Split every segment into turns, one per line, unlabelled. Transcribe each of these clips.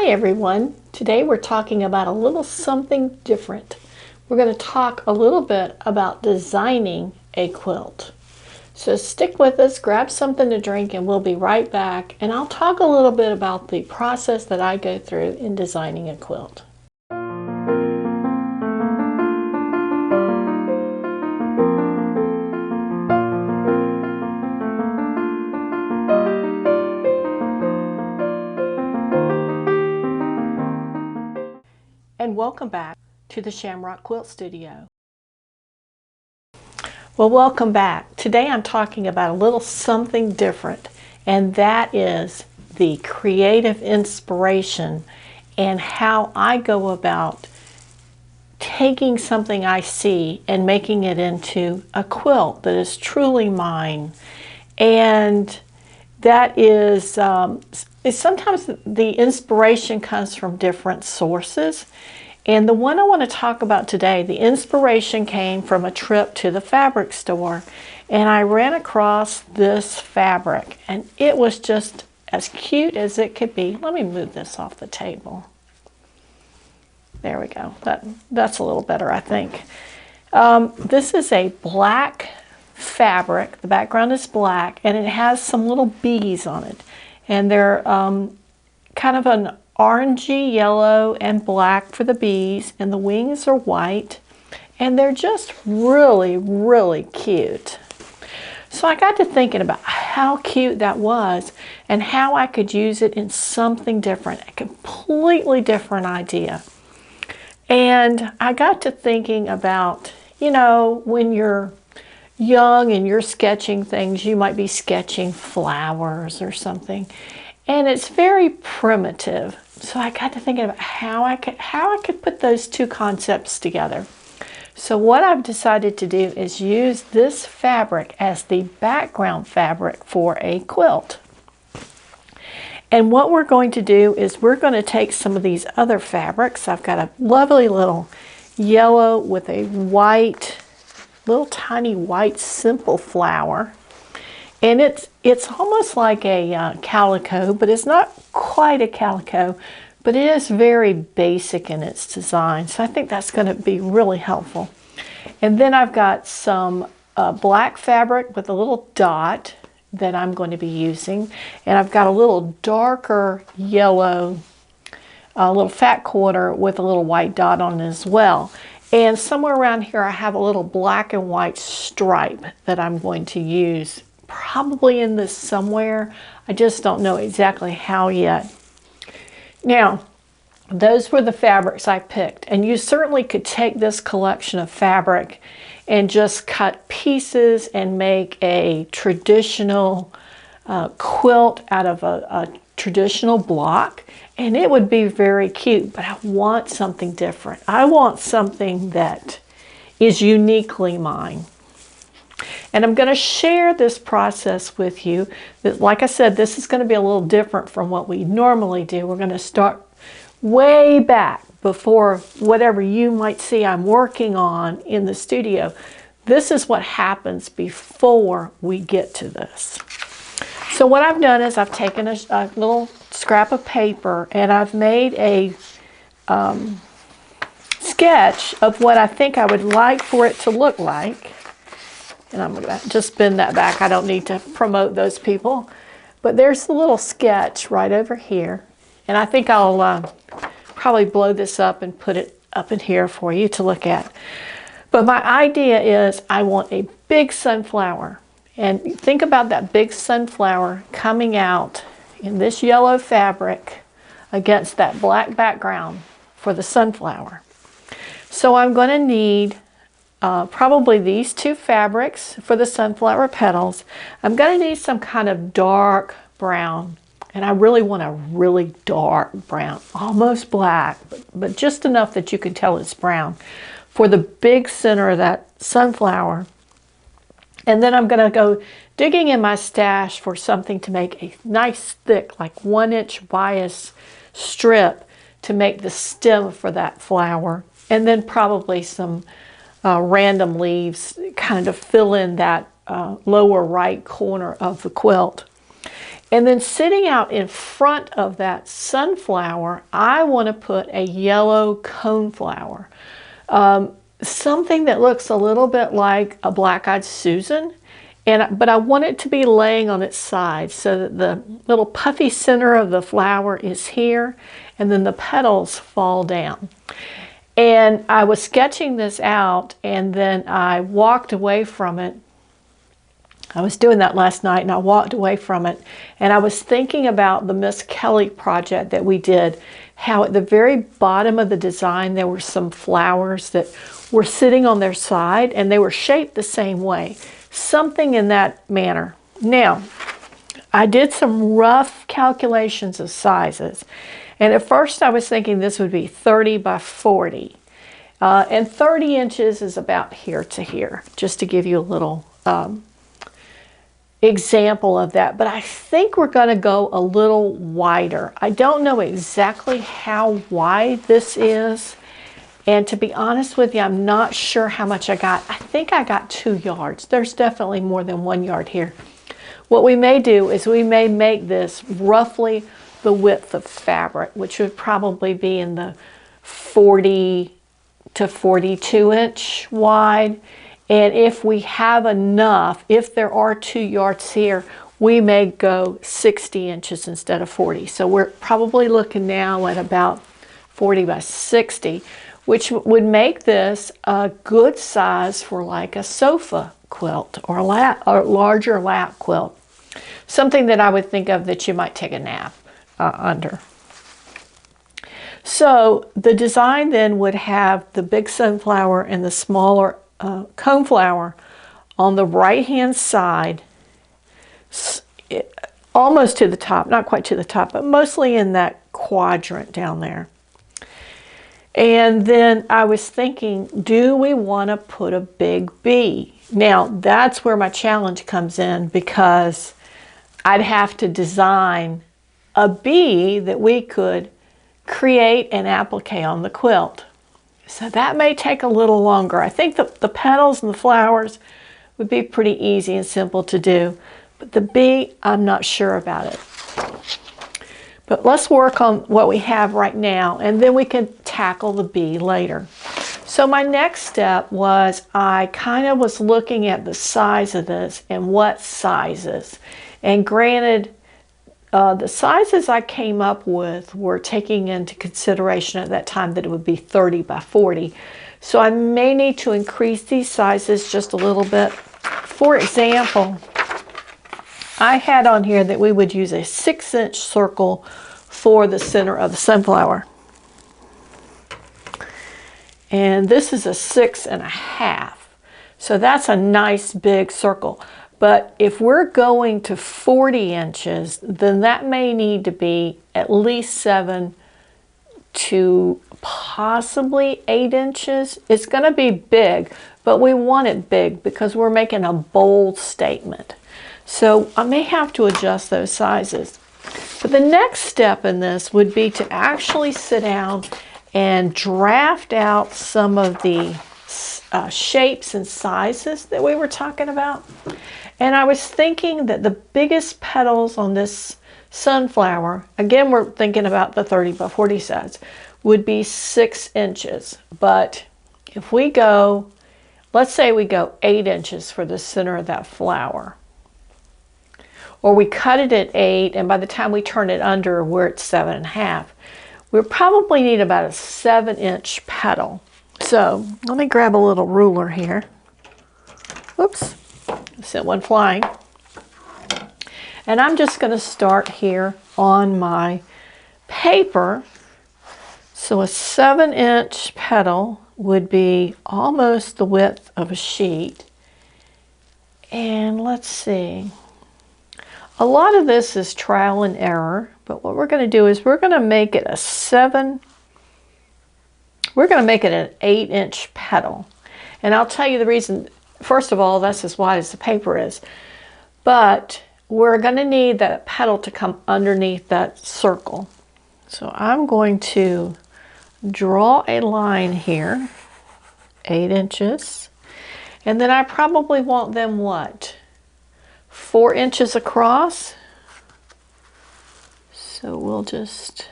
Hi everyone. Today we're talking about a little something different. We're going to talk a little bit about designing a quilt. So stick with us, grab something to drink, and we'll be right back. And I'll talk a little bit about the process that I go through in designing a quilt. And welcome back to the Shamrock Quilt Studio. Well, welcome back. Today I'm talking about a little something different, and that is the creative inspiration and how I go about taking something I see and making it into a quilt that is truly mine. And that is sometimes the inspiration comes from different sources. And the one I want to talk about today, the inspiration came from a trip to the fabric store. And I ran across this fabric, and it was just as cute as it could be. Let me move this off the table. There we go. That's a little better, I think. This is a black fabric. The background is black, and it has some little bees on it. And they're kind of an orangey yellow and black for the bees, and the wings are white, and they're just really, really cute. So I got to thinking about how cute that was and how I could use it in something different, a completely different idea. And I got to thinking about, you know, when you're young and you're sketching things, you might be sketching flowers or something, and it's very primitive. So I got to thinking about how I could put those two concepts together. So what I've decided to do is use this fabric as the background fabric for a quilt. And what we're going to do is we're going to take some of these other fabrics. I've got a lovely little yellow with a white, little tiny white simple flower. And it's almost like a calico, but it's not quite a calico, but it is very basic in its design. So I think that's going to be really helpful. And then I've got some black fabric with a little dot that I'm going to be using. And I've got a little darker yellow, a little fat quarter with a little white dot on it as well. And somewhere around here I have a little black and white stripe that I'm going to use. Probably in this somewhere. I just don't know exactly how yet. Now, those were the fabrics I picked. And you certainly could take this collection of fabric and just cut pieces and make a traditional quilt out of a traditional block. And it would be very cute, but I want something different. I want something that is uniquely mine. And I'm going to share this process with you. Like I said, this is going to be a little different from what we normally do. We're going to start way back before whatever you might see I'm working on in the studio. This is what happens before we get to this. So what I've done is I've taken a little scrap of paper and I've made a sketch of what I think I would like for it to look like. And I'm going to just bend that back. I don't need to promote those people. But there's the little sketch right over here. And I think I'll probably blow this up and put it up in here for you to look at. But my idea is I want a big sunflower. And think about that big sunflower coming out in this yellow fabric against that black background for the sunflower. So I'm going to need probably these two fabrics for the sunflower petals. I'm going to need some kind of dark brown, and I really want a really dark brown, almost black, but just enough that you can tell it's brown for the big center of that sunflower. And then I'm going to go digging in my stash for something to make a nice thick, like 1-inch bias strip to make the stem for that flower. And then probably some random leaves kind of fill in that lower right corner of the quilt. And then sitting out in front of that sunflower, I want to put a yellow coneflower. Something that looks a little bit like a black-eyed Susan, but I want it to be laying on its side so that the little puffy center of the flower is here, and then the petals fall down. And I was sketching this out, and then I walked away from it. I was doing that last night, and I walked away from it, and I was thinking about the Miss Kelly project that we did, how at the very bottom of the design there were some flowers that were sitting on their side, and they were shaped the same way, something in that manner. Now, I did some rough calculations of sizes, and at first I was thinking this would be 30 by 40, and 30 inches is about here to here, just to give you a little example of that. But I think we're going to go a little wider. I don't know exactly how wide this is, and to be honest with you, I'm not sure how much I got. I think I got 2 yards. There's definitely more than 1 yard here. What we may do is we may make this roughly the width of fabric, which would probably be in the 40 to 42 inch wide. And if we have enough, if there are 2 yards here, we may go 60 inches instead of 40. So we're probably looking now at about 40 by 60, which would make this a good size for like a sofa quilt or a larger lap quilt. Something that I would think of that you might take a nap under. So the design then would have the big sunflower and the smaller coneflower on the right hand side, almost to the top, not quite to the top, but mostly in that quadrant down there. And then I was thinking, do we want to put a big bee? Now that's where my challenge comes in, because I'd have to design a bee that we could create and applique on the quilt. So that may take a little longer. I think the petals and the flowers would be pretty easy and simple to do, but the bee, I'm not sure about it. But let's work on what we have right now, and then we can tackle the bee later. So my next step was I kind of was looking at the size of this and what sizes. And granted, the sizes I came up with were taking into consideration at that time that it would be 30 by 40. So I may need to increase these sizes just a little bit. For example, I had on here that we would use a 6-inch circle for the center of the sunflower. And this is a 6.5. So that's a nice big circle. But if we're going to 40 inches, then that may need to be at least 7 to possibly 8 inches. It's going to be big, but we want it big because we're making a bold statement. So I may have to adjust those sizes. But the next step in this would be to actually sit down and draft out some of the shapes and sizes that we were talking about. And I was thinking that the biggest petals on this sunflower, again we're thinking about the 30 by 40 size, would be 6 inches. But if we go, let's say we go 8 inches for the center of that flower, or we cut it at 8, and by the time we turn it under, we're at 7.5. We'll probably need about a 7-inch petal. So let me grab a little ruler here. Whoops, sent one flying. And I'm just going to start here on my paper. So a 7-inch petal would be almost the width of a sheet. And let's see. A lot of this is trial and error, but what we're going to do is we're going to make it an 8-inch petal. And I'll tell you the reason. First of all, that's as wide as the paper is. But we're going to need that petal to come underneath that circle. So I'm going to draw a line here, 8 inches. And then I probably want them what? 4 inches across. So we'll just,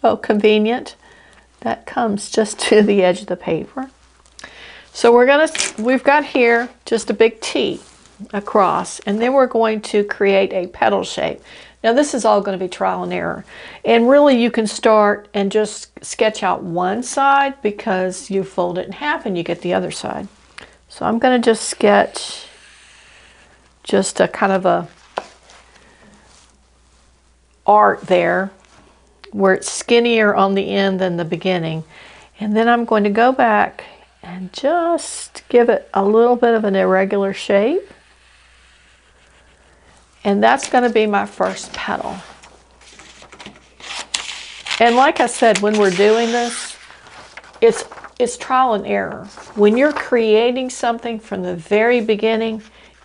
oh, convenient. That comes just to the edge of the paper. So we've got here just a big T across, and then we're going to create a petal shape. Now this is all going to be trial and error. And really you can start and just sketch out one side because you fold it in half and you get the other side. So I'm going to just sketch just a kind of a art there where it's skinnier on the end than the beginning. And then I'm going to go back and just give it a little bit of an irregular shape. And that's going to be my first petal. And like I said, when we're doing this, it's trial and error. When you're creating something from the very beginning,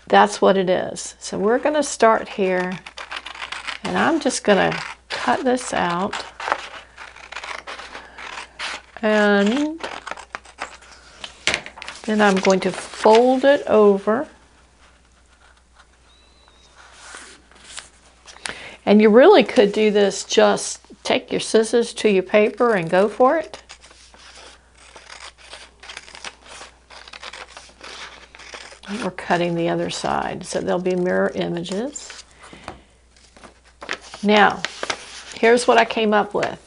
that's what it is. So we're going to start here, and I'm just going to cut this out. And then I'm going to fold it over. And you really could do this, just take your scissors to your paper and go for it. And we're cutting the other side, so there'll be mirror images. Now, here's what I came up with.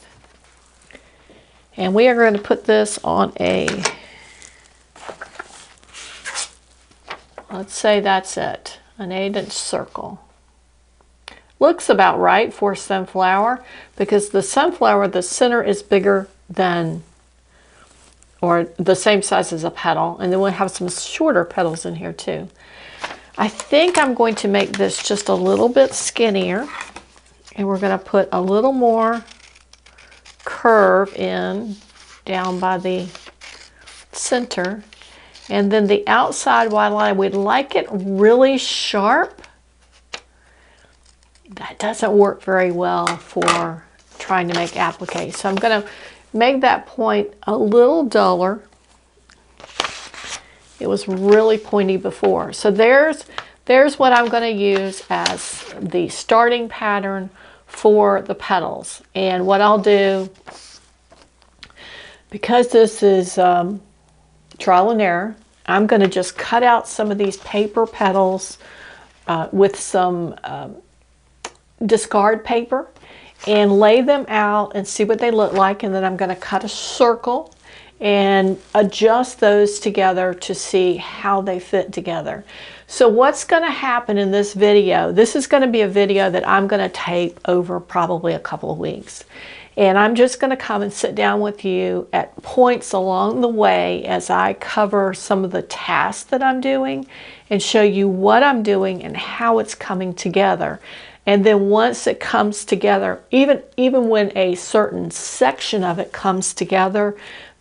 And we are going to put this on a, let's say that's it, an 8-inch circle. Looks about right for sunflower because the sunflower, the center is bigger than, or the same size as a petal, and then we'll have some shorter petals in here too. I think I'm going to make this just a little bit skinnier, and we're going to put a little more curve in down by the center, and then the outside, while I would like it really sharp, that doesn't work very well for trying to make applique. So I'm going to make that point a little duller. It was really pointy before. So there's what I'm going to use as the starting pattern for the petals. And what I'll do, because this is trial and error, I'm going to just cut out some of these paper petals with some discard paper and lay them out and see what they look like, and then I'm going to cut a circle and adjust those together to see how they fit together. So what's going to happen in this video, this is going to be a video that I'm going to tape over probably a couple of weeks, and I'm just going to come and sit down with you at points along the way as I cover some of the tasks that I'm doing and show you what I'm doing and how it's coming together. And then once it comes together, even when a certain section of it comes together,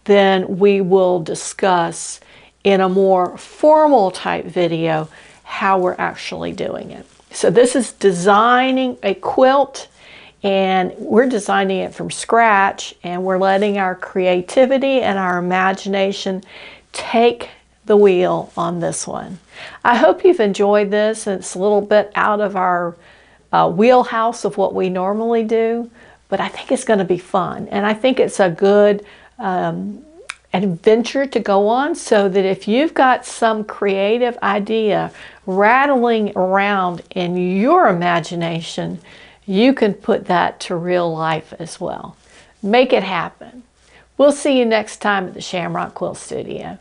then we will discuss in a more formal type video how we're actually doing it. So this is designing a quilt, and we're designing it from scratch, and we're letting our creativity and our imagination take the wheel on this one. I hope you've enjoyed this. It's a little bit out of our wheelhouse of what we normally do, but I think it's going to be fun, and I think it's a good adventure to go on, so that if you've got some creative idea rattling around in your imagination, you can put that to real life as well. Make it happen. We'll see you next time at the Shamrock Quilt Studio.